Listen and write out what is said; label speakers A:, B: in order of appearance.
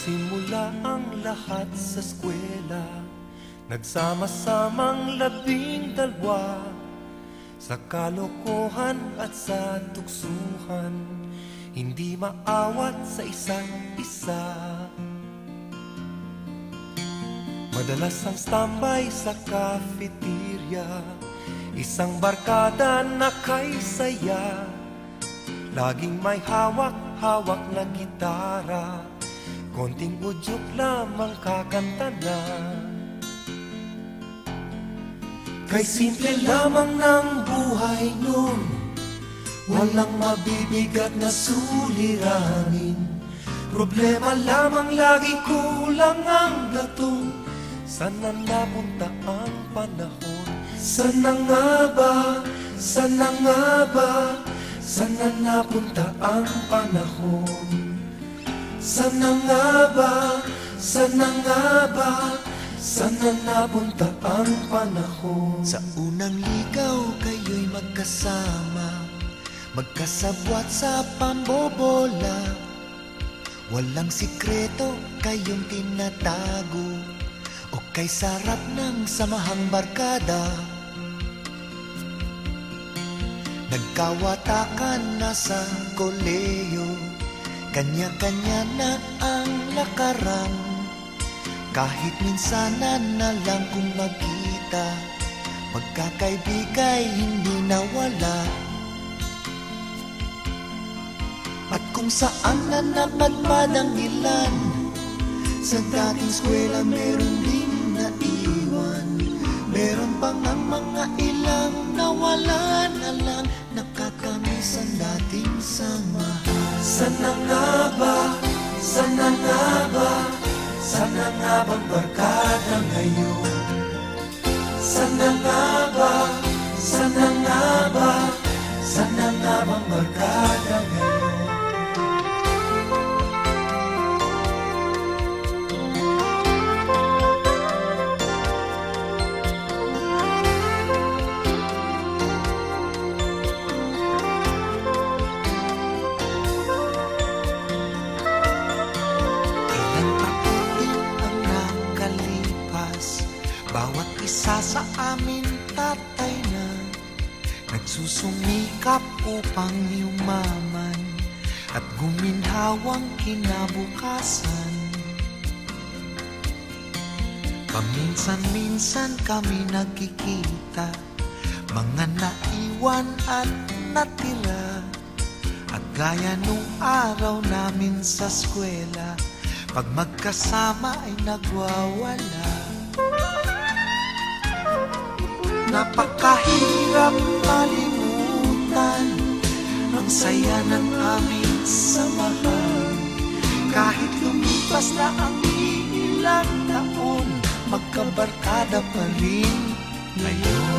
A: Nagsimula ang lahat sa eskwela, nagsama-samang 12 sa kalokohan at sa tuksuhan, hindi maawat sa isa't isa. Madalas ang standby sa cafeteria, isang barkada na kay saya, laging may hawak-hawak na gitara, konting udyok lamang kakanta na. Kay simple lamang ng buhay nun, walang mabibigat na suliranin. Problema lamang lagi kulang ang gatong, sana napunta ang panahon. Sana nga ba, sana nga ba, sana napunta ang panahon. Sana nga ba, sana nga ba, sana napunta ang panahon.
B: Sa unang ligaw kayo'y magkasama, magkasabwat sa pambobola. Walang sikreto kayong tinatago, o kay sarap ng samahang barkada. Nagkawatakan na sa koleyo, kanya-kanya na ang lakaran. Kahit minsanan na lang kung magkita, pagkakaibigay hindi nawala. At kung saan na napadpad ang ilan, sa dating eskwela meron din naiwan. Meron pang ang mga ilang nawala na lang, nakakamiss ang dating samahan.
A: Sana nga ba, sana nga ba, sana nga bang barkada ngayon? Sana nga ba, sana nga ba, sana nga bang barkada ngayon?
B: Bawat isa sa amin tatay na nagsusumikap upang yumaman at guminhawang kinabukasan. Paminsan-minsan kami nagkikita, mga naiwan at natira. At gaya nung araw namin sa eskwela, pag magkasama ay nagwawala. Napakahirap malimutan ang saya ng aming samahan. Kahit lumipas na ang ilang taon, magkabarkada pa rin ngayon.